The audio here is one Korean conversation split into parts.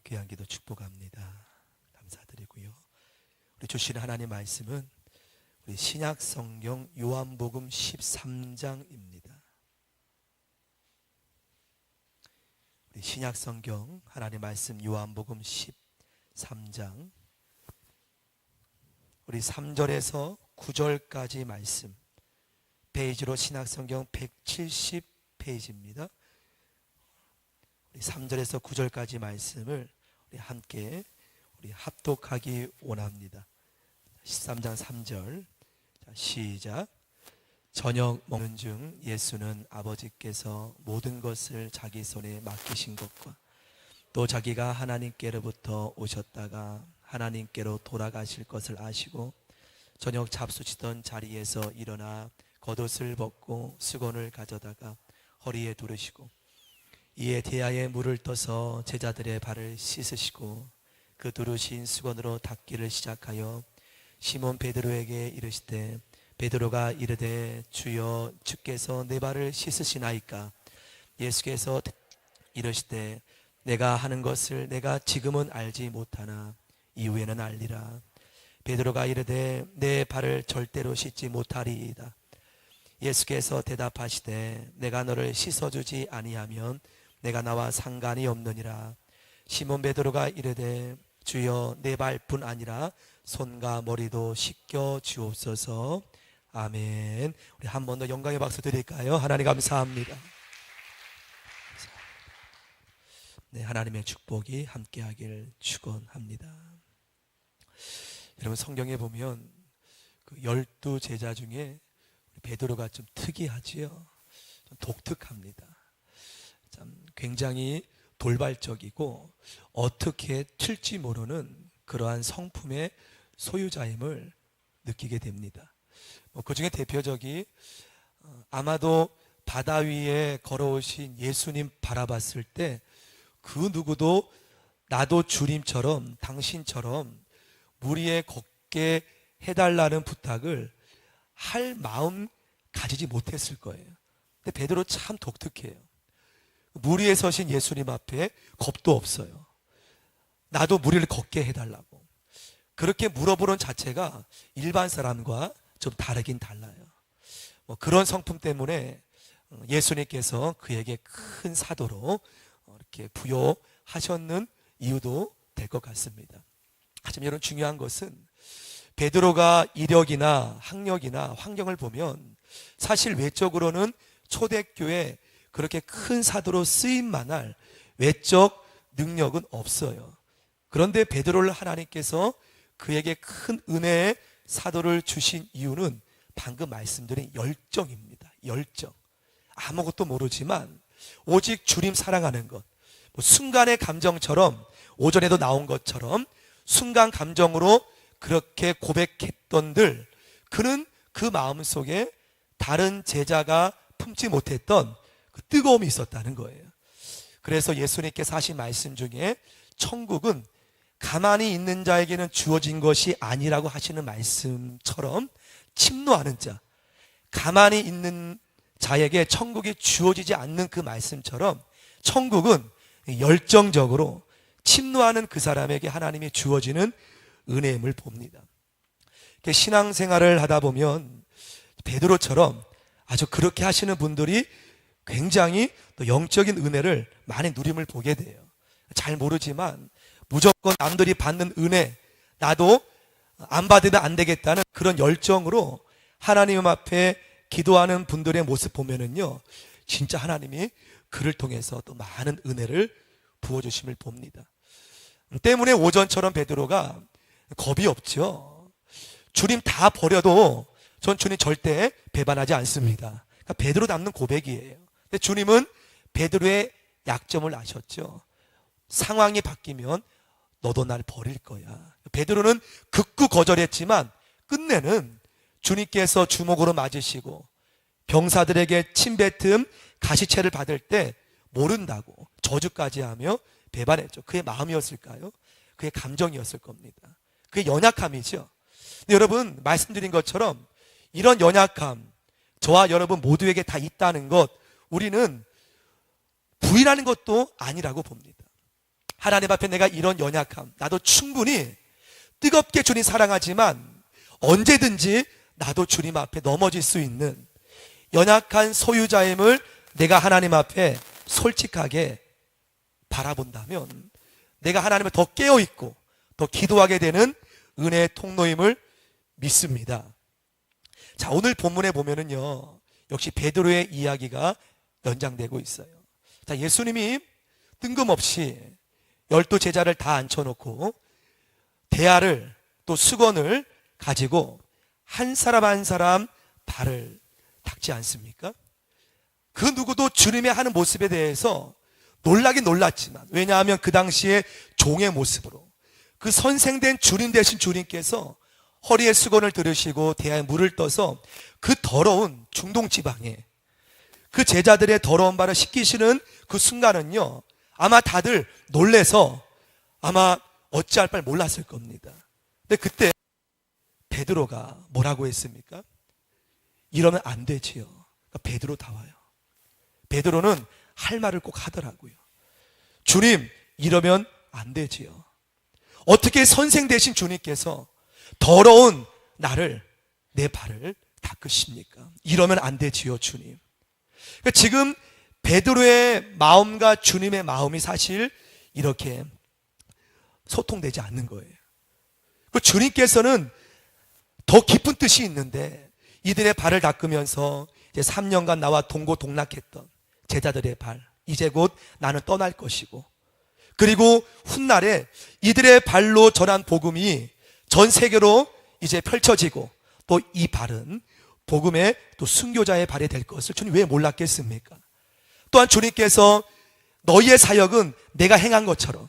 귀한 기도 축복합니다. 감사드리고요. 우리 주신 하나님 말씀은 우리 신약 성경 요한복음 13장입니다. 우리 신약 성경 하나님 말씀 요한복음 13장 우리 3절에서 9절까지 말씀, 페이지로 신약 성경 170페이지입니다. 우리 3절에서 9절까지 말씀을 우리 함께 합독하기 원합니다. 13장 3절. 시작. 저녁 먹는 중 예수는 아버지께서 모든 것을 자기 손에 맡기신 것과 또 자기가 하나님께로부터 오셨다가 하나님께로 돌아가실 것을 아시고 저녁 잡수시던 자리에서 일어나 겉옷을 벗고 수건을 가져다가 허리에 두르시고 이에 대야에 물을 떠서 제자들의 발을 씻으시고 그 두르신 수건으로 닦기를 시작하여 시몬 베드로에게 이르시되 베드로가 이르되 주여 주께서 내 발을 씻으시나이까? 예수께서 이르시되 내가 하는 것을 내가 지금은 알지 못하나 이후에는 알리라. 베드로가 이르되 내 발을 절대로 씻지 못하리이다. 예수께서 대답하시되 내가 너를 씻어주지 아니하면 내가 나와 상관이 없느니라. 시몬 베드로가 이르되 주여 내 발뿐 아니라 손과 머리도 씻겨 주옵소서. 아멘. 우리 한 번 더 영광의 박수 드릴까요? 하나님 감사합니다. 네, 하나님의 축복이 함께하길 축원합니다. 여러분, 성경에 보면 그 12제자 중에 베드로가 좀 특이하지요. 좀 독특합니다. 참 굉장히 돌발적이고 어떻게 튈지 모르는 그러한 성품의 소유자임을 느끼게 됩니다. 그 중에 대표적이 아마도 바다 위에 걸어오신 예수님 바라봤을 때 그 누구도 나도 주님처럼 당신처럼 물 위에 걷게 해달라는 부탁을 할 마음 가지지 못했을 거예요. 근데 베드로 참 독특해요. 물 위에 서신 예수님 앞에 겁도 없어요. 나도 물 위를 걷게 해달라고. 그렇게 물어보는 자체가 일반 사람과 좀 다르긴 달라요. 그런 성품 때문에 예수님께서 그에게 큰 사도로 이렇게 부여하셨는 이유도 될 것 같습니다. 하지만 여러분, 중요한 것은 베드로가 이력이나 학력이나 환경을 보면 사실 외적으로는 초대교회 그렇게 큰 사도로 쓰임만할 외적 능력은 없어요. 그런데 베드로를 하나님께서 그에게 큰 은혜의 사도를 주신 이유는 방금 말씀드린 열정입니다. 열정. 아무것도 모르지만 오직 주님 사랑하는 것, 순간의 감정처럼 오전에도 나온 것처럼 순간 감정으로 그렇게 고백했던들, 그는 그 마음속에 다른 제자가 품지 못했던 그 뜨거움이 있었다는 거예요. 그래서 예수님께서 하신 말씀 중에 천국은 가만히 있는 자에게는 주어진 것이 아니라고 하시는 말씀처럼 침노하는 자, 가만히 있는 자에게 천국이 주어지지 않는 그 말씀처럼 천국은 열정적으로 침노하는 그 사람에게 하나님이 주어지는 은혜임을 봅니다. 신앙생활을 하다 보면 베드로처럼 아주 그렇게 하시는 분들이 굉장히 또 영적인 은혜를 많이 누림을 보게 돼요. 잘 모르지만 무조건 남들이 받는 은혜, 나도 안 받으면 안 되겠다는 그런 열정으로 하나님 앞에 기도하는 분들의 모습 보면은요, 진짜 하나님이 그를 통해서 또 많은 은혜를 부어주심을 봅니다. 때문에 오전처럼 베드로가 겁이 없죠. 주님 다 버려도 전 주님 절대 배반하지 않습니다. 그러니까 베드로 닮는 고백이에요. 근데 주님은 베드로의 약점을 아셨죠. 상황이 바뀌면 너도 날 버릴 거야. 베드로는 극구 거절했지만 끝내는 주님께서 주먹으로 맞으시고 병사들에게 침뱉음 가시채를 받을 때 모른다고 저주까지 하며 배반했죠. 그의 마음이었을까요? 그의 감정이었을 겁니다. 그의 연약함이죠. 근데 여러분, 말씀드린 것처럼 이런 연약함 저와 여러분 모두에게 다 있다는 것, 우리는 부인하는 것도 아니라고 봅니다. 하나님 앞에 내가 이런 연약함, 나도 충분히 뜨겁게 주님 사랑하지만 언제든지 나도 주님 앞에 넘어질 수 있는 연약한 소유자임을 내가 하나님 앞에 솔직하게 바라본다면 내가 하나님을 더 깨어있고 더 기도하게 되는 은혜의 통로임을 믿습니다. 자, 오늘 본문에 보면은요, 역시 베드로의 이야기가 연장되고 있어요. 자, 예수님이 뜬금없이 12 제자를 다 앉혀놓고 대야를 또 수건을 가지고 한 사람 한 사람 발을 닦지 않습니까? 그 누구도 주님의 하는 모습에 대해서 놀라긴 놀랐지만, 왜냐하면 그 당시에 종의 모습으로 그 선생된 주님 되신 주님께서 허리에 수건을 들으시고 대야에 물을 떠서 그 더러운 중동 지방에 그 제자들의 더러운 발을 씻기시는 그 순간은요, 아마 다들 놀래서 아마 어찌할 바를 몰랐을 겁니다. 근데 그때 베드로가 뭐라고 했습니까? 이러면 안 되지요. 그러니까 베드로다워요. 베드로는 할 말을 꼭 하더라고요. 주님, 이러면 안 되지요. 어떻게 선생 되신 주님께서 더러운 나를, 내 발을 닦으십니까? 이러면 안 되지요, 주님. 그러니까 지금 베드로의 마음과 주님의 마음이 사실 이렇게 소통되지 않는 거예요. 주님께서는 더 깊은 뜻이 있는데 이들의 발을 닦으면서 이제 3년간 나와 동고동락했던 제자들의 발, 이제 곧 나는 떠날 것이고, 그리고 훗날에 이들의 발로 전한 복음이 전 세계로 이제 펼쳐지고, 또 이 발은 복음의 또 순교자의 발이 될 것을 주님 왜 몰랐겠습니까? 또한 주님께서 너희의 사역은 내가 행한 것처럼,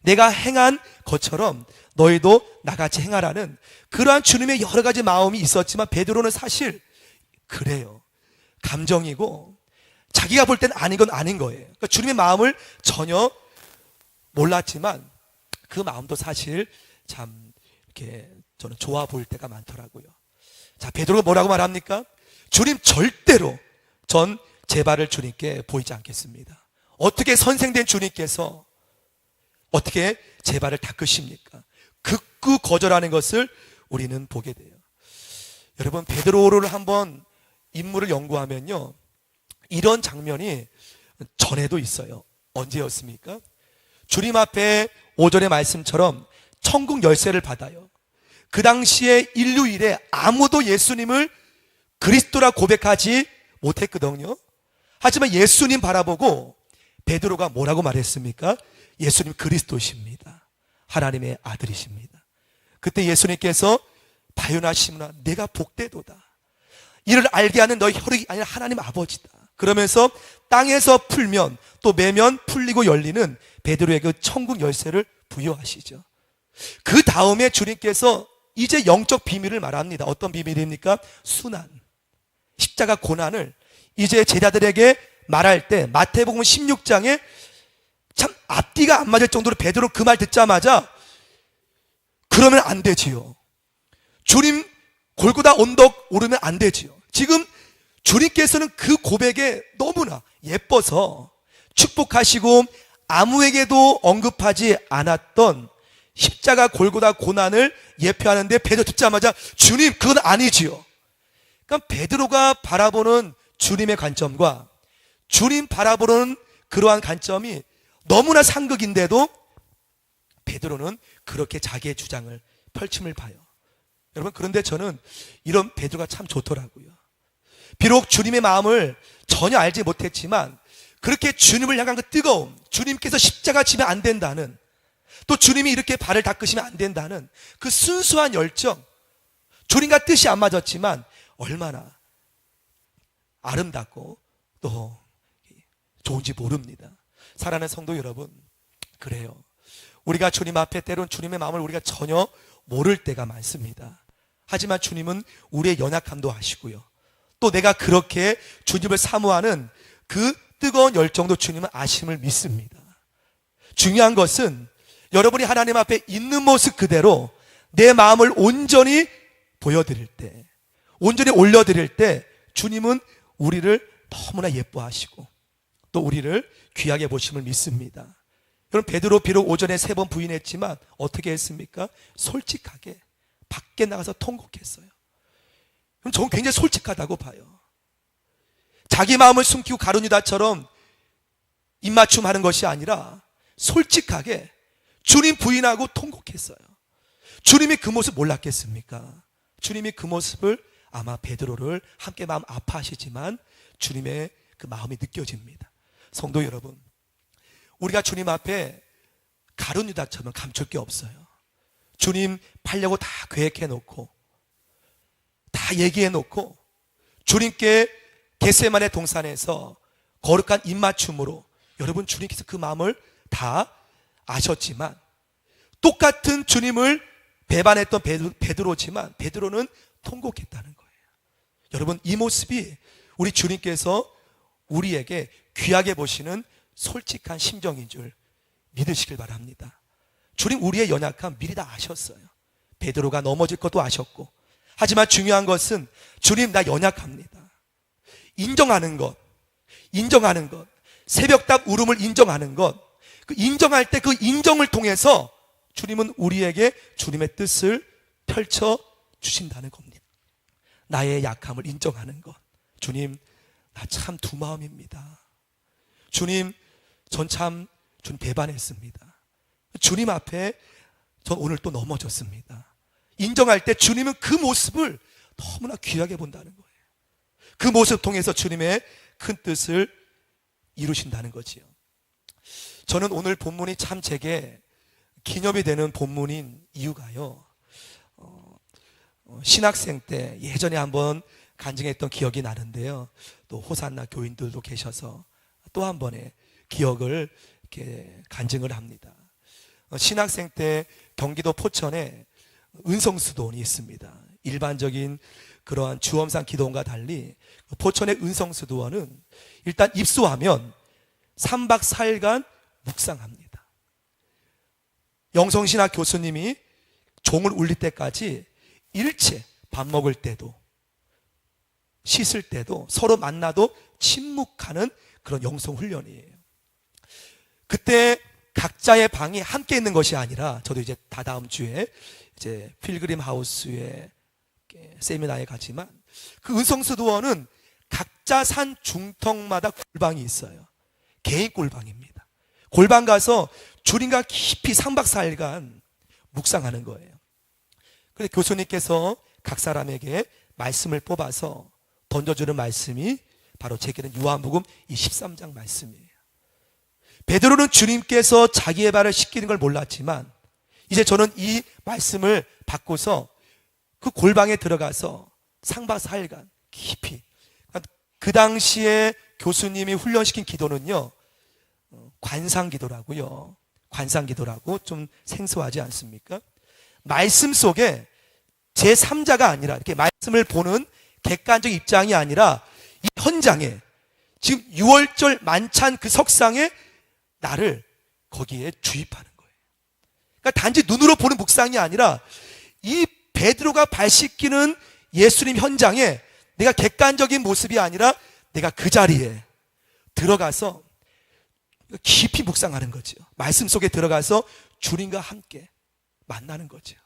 내가 행한 것처럼 너희도 나같이 행하라는 그러한 주님의 여러 가지 마음이 있었지만 베드로는 사실 그래요. 감정이고 자기가 볼 때는 아닌 건 아닌 거예요. 그러니까 주님의 마음을 전혀 몰랐지만 그 마음도 사실 참 이렇게 저는 좋아 보일 때가 많더라고요. 자, 베드로가 뭐라고 말합니까? 주님, 절대로 전 제 발을 주님께 보이지 않겠습니다. 어떻게 선생된 주님께서 어떻게 제 발을 닦으십니까? 극구 거절하는 것을 우리는 보게 돼요. 여러분, 베드로를 한번 인물을 연구하면요, 이런 장면이 전에도 있어요. 언제였습니까? 주님 앞에 5절의 말씀처럼 천국 열쇠를 받아요. 그 당시에 인류 일에 아무도 예수님을 그리스도라 고백하지 못했거든요. 하지만 예수님 바라보고 베드로가 뭐라고 말했습니까? 예수님 그리스도십니다. 하나님의 아들이십니다. 그때 예수님께서 바요나 시므나 내가 복되도다. 이를 알게 하는 너희 혈육이 아니라 하나님 아버지다. 그러면서 땅에서 풀면 또 매면 풀리고 열리는 베드로의 그 천국 열쇠를 부여하시죠. 그 다음에 주님께서 이제 영적 비밀을 말합니다. 어떤 비밀입니까? 순환, 십자가 고난을 이제 제자들에게 말할 때 마태복음 16장에 참 앞뒤가 안 맞을 정도로 베드로 그 말 듣자마자 그러면 안 되지요. 주님 골고다 언덕 오르면 안 되지요. 지금 주님께서는 그 고백에 너무나 예뻐서 축복하시고 아무에게도 언급하지 않았던 십자가 골고다 고난을 예표하는데 베드로 듣자마자 주님 그건 아니지요. 그러니까 베드로가 바라보는 주님의 관점과 주님 바라보는 그러한 관점이 너무나 상극인데도 베드로는 그렇게 자기의 주장을 펼침을 봐요. 여러분, 그런데 저는 이런 베드로가 참 좋더라고요. 비록 주님의 마음을 전혀 알지 못했지만 그렇게 주님을 향한 그 뜨거움, 주님께서 십자가 지면 안 된다는, 또 주님이 이렇게 발을 닦으시면 안 된다는 그 순수한 열정, 주님과 뜻이 안 맞았지만 얼마나 아름답고 또 좋은지 모릅니다. 사랑하는 성도 여러분, 그래요. 우리가 주님 앞에 때론 주님의 마음을 우리가 전혀 모를 때가 많습니다. 하지만 주님은 우리의 연약함도 아시고요, 또 내가 그렇게 주님을 사모하는 그 뜨거운 열정도 주님은 아심을 믿습니다. 중요한 것은 여러분이 하나님 앞에 있는 모습 그대로 내 마음을 온전히 보여드릴 때, 온전히 올려드릴 때 주님은 우리를 너무나 예뻐하시고 또 우리를 귀하게 보심을 믿습니다. 여러분, 베드로 비록 오전에 3번 부인했지만 어떻게 했습니까? 솔직하게 밖에 나가서 통곡했어요. 그럼 저는 굉장히 솔직하다고 봐요. 자기 마음을 숨기고 가룟 유다처럼 입맞춤하는 것이 아니라 솔직하게 주님 부인하고 통곡했어요. 주님이 그 모습 몰랐겠습니까? 주님이 그 모습을 아마 베드로를 함께 마음 아파하시지만 주님의 그 마음이 느껴집니다. 성도 여러분, 우리가 주님 앞에 가룟 유다처럼 감출 게 없어요. 주님 팔려고 다 계획해 놓고 다 얘기해 놓고 주님께 겟세마네 동산에서 거룩한 입맞춤으로 여러분, 주님께서 그 마음을 다 아셨지만 똑같은 주님을 배반했던 베드로지만 베드로는 통곡했다는 거예요. 여러분, 이 모습이 우리 주님께서 우리에게 귀하게 보시는 솔직한 심정인 줄 믿으시길 바랍니다. 주님 우리의 연약함 미리 다 아셨어요. 베드로가 넘어질 것도 아셨고, 하지만 중요한 것은 주님 나 연약합니다. 인정하는 것, 새벽답 울음을 인정하는 것, 그 인정할 때 그 인정을 통해서 주님은 우리에게 주님의 뜻을 펼쳐 주신다는 겁니다. 나의 약함을 인정하는 것. 주님, 나 참 두 마음입니다. 주님, 전 참 주님 배반했습니다. 주님 앞에 전 오늘 또 넘어졌습니다. 인정할 때 주님은 그 모습을 너무나 귀하게 본다는 거예요. 그 모습 통해서 주님의 큰 뜻을 이루신다는 거지요. 저는 오늘 본문이 참 제게 기념이 되는 본문인 이유가요, 신학생 때 예전에 한번 간증했던 기억이 나는데요, 또 호산나 교인들도 계셔서 또 한 번의 기억을 이렇게 간증을 합니다. 신학생 때 경기도 포천에 은성수도원이 있습니다. 일반적인 그러한 주엄산 기도원과 달리 포천의 은성수도원은 일단 입소하면 3박 4일간 묵상합니다. 영성신학 교수님이 종을 울릴 때까지 일체 밥 먹을 때도 씻을 때도 서로 만나도 침묵하는 그런 영성 훈련이에요. 그때 각자의 방이 함께 있는 것이 아니라, 저도 이제 다다음 주에 이제 필그림 하우스에 세미나에 가지만 그 은성수도원은 각자 산 중턱마다 골방이 있어요. 개인 골방입니다. 골방 가서 주님과 깊이 3박 4일간 묵상하는 거예요. 그래서 교수님께서 각 사람에게 말씀을 뽑아서 던져주는 말씀이 바로 제게는 요한복음 이 13장 말씀이에요. 베드로는 주님께서 자기의 발을 씻기는 걸 몰랐지만 이제 저는 이 말씀을 받고서 그 골방에 들어가서 3박 4일간 깊이, 그 당시에 교수님이 훈련시킨 기도는요, 관상기도라고요. 관상기도라고 좀 생소하지 않습니까? 말씀 속에 제3자가 아니라, 이렇게 말씀을 보는 객관적 입장이 아니라 이 현장에, 지금 6월절 만찬 그 석상에 나를 거기에 주입하는 거예요. 그러니까 단지 눈으로 보는 묵상이 아니라 이 베드로가 발 씻기는 예수님 현장에 내가 객관적인 모습이 아니라 내가 그 자리에 들어가서 깊이 묵상하는 거죠. 말씀 속에 들어가서 주님과 함께 만나는 거죠.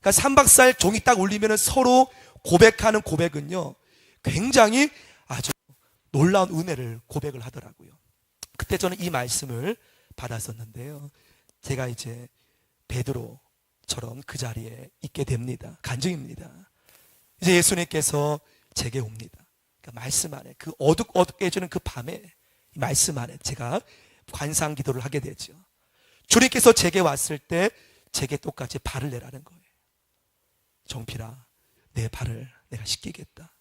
그러니까 3박 4일 종이 딱 울리면 서로 고백하는 고백은요, 굉장히 아주 놀라운 은혜를 고백을 하더라고요. 그때 저는 이 말씀을 받았었는데요, 제가 이제 베드로처럼 그 자리에 있게 됩니다. 간증입니다. 이제 예수님께서 제게 옵니다. 그러니까 말씀 안에, 그 어둑어둑해지는 그 밤에 이 말씀 안에 제가 관상 기도를 하게 되죠. 주님께서 제게 왔을 때 제게 똑같이 발을 내라는 거예요. 정필아, 내 발을 내가 씻기겠다.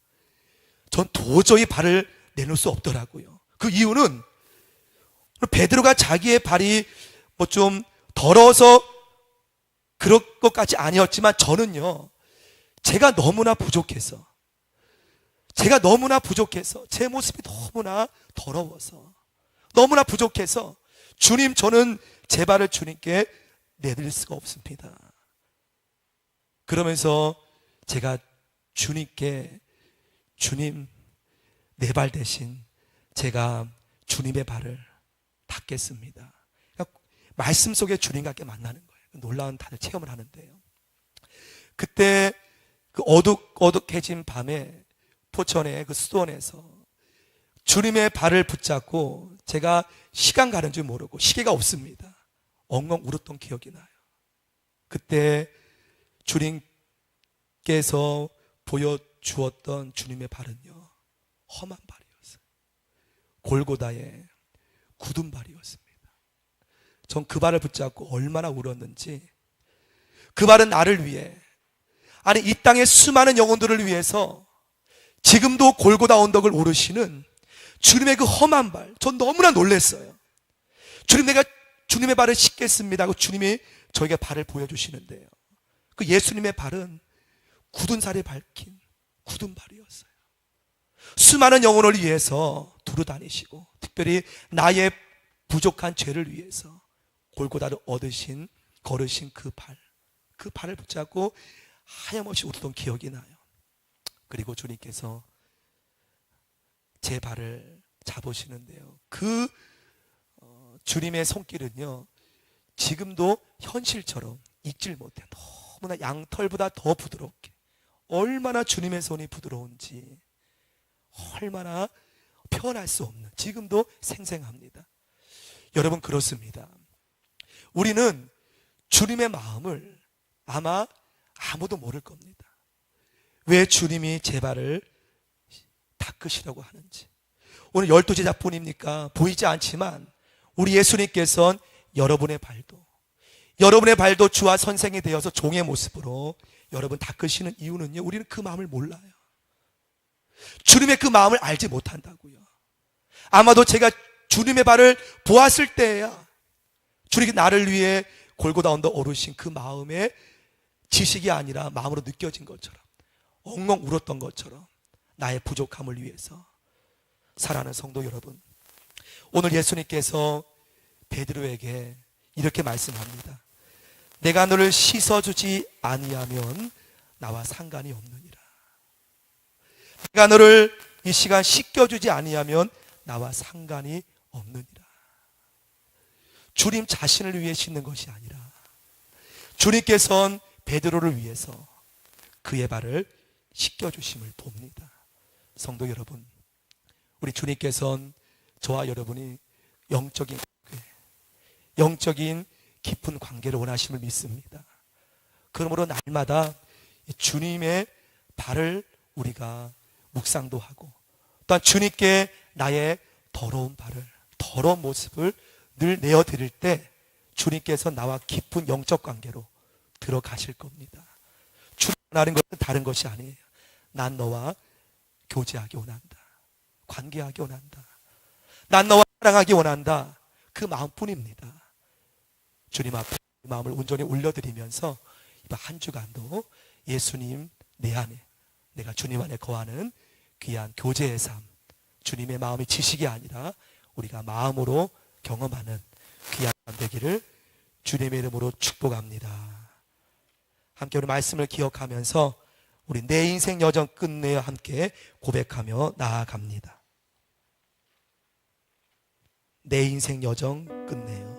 전 도저히 발을 내놓을 수 없더라고요. 그 이유는 베드로가 자기의 발이 뭐 좀 더러워서 그럴 것까지 아니었지만 저는요, 제가 너무나 부족해서 제 모습이 너무나 더러워서, 너무나 부족해서 주님, 저는 제 발을 주님께 내드릴 수가 없습니다. 그러면서 제가 주님께, 주님, 내 발 대신 제가 주님의 발을 닦겠습니다. 그러니까 말씀 속에 주님과 함께 만나는 거예요. 놀라운 다들 체험을 하는데요. 그때 그 어둑어둑해진 밤에 포천의 그 수도원에서 주님의 발을 붙잡고 제가 시간 가는 줄 모르고 시계가 없습니다. 엉엉 울었던 기억이 나요. 그때 주님께서 보여주었던 주님의 발은요, 험한 발이었어요. 골고다의 굳은 발이었습니다. 전 그 발을 붙잡고 얼마나 울었는지. 그 발은 나를 위해, 아니 이 땅의 수많은 영혼들을 위해서 지금도 골고다 언덕을 오르시는 주님의 그 험한 발, 전 너무나 놀랐어요. 주님, 내가 주님의 발을 씻겠습니다 하고 주님이 저에게 발을 보여주시는데요, 그 예수님의 발은 굳은 살이 밝힌 굳은 발이었어요. 수많은 영혼을 위해서 두루 다니시고 특별히 나의 부족한 죄를 위해서 골고다를 걸으신 그 발을 붙잡고 하염없이 웃던 기억이 나요. 그리고 주님께서 제 발을 잡으시는데요, 그 주님의 손길은요, 지금도 현실처럼 잊질 못해. 너무나 양털보다 더 부드럽게, 얼마나 주님의 손이 부드러운지, 얼마나 표현할 수 없는, 지금도 생생합니다. 여러분, 그렇습니다. 우리는 주님의 마음을 아마 아무도 모를 겁니다. 왜 주님이 제 발을 닦으시라고 하는지. 오늘 12제자뿐입니까? 보이지 않지만 우리 예수님께서는 여러분의 발도 주와 선생이 되어서 종의 모습으로 여러분 닦으시는 이유는요, 우리는 그 마음을 몰라요. 주님의 그 마음을 알지 못한다고요. 아마도 제가 주님의 발을 보았을 때야 주님이 나를 위해 골고다 언덕 오르신 그 마음의 지식이 아니라 마음으로 느껴진 것처럼, 엉엉 울었던 것처럼 나의 부족함을 위해서. 사랑하는 성도 여러분, 오늘 예수님께서 베드로에게 이렇게 말씀합니다. 내가 너를 씻어주지 아니하면 나와 상관이 없느니라. 내가 너를 이 시간 씻겨주지 아니하면 나와 상관이 없느니라. 주님 자신을 위해 씻는 것이 아니라 주님께서는 베드로를 위해서 그의 발을 씻겨주심을 봅니다. 성도 여러분, 우리 주님께서는 저와 여러분이 영적인 깊은 관계를 원하심을 믿습니다. 그러므로 날마다 주님의 발을 우리가 묵상도 하고, 또한 주님께 나의 더러운 모습을 늘 내어드릴 때 주님께서 나와 깊은 영적 관계로 들어가실 겁니다. 주님 원하는 것은 다른 것이 아니에요. 난 너와 교제하기 원한다. 관계하기 원한다. 난 너와 사랑하기 원한다. 그 마음뿐입니다. 주님 앞에 마음을 온전히 올려드리면서 이번 한 주간도 예수님 내 안에, 내가 주님 안에 거하는 귀한 교제의 삶, 주님의 마음이 지식이 아니라 우리가 마음으로 경험하는 귀한 삶 되기를 주님의 이름으로 축복합니다. 함께 우리 말씀을 기억하면서 우리 내 인생 여정 끝내어 함께 고백하며 나아갑니다. 내 인생 여정 끝내요.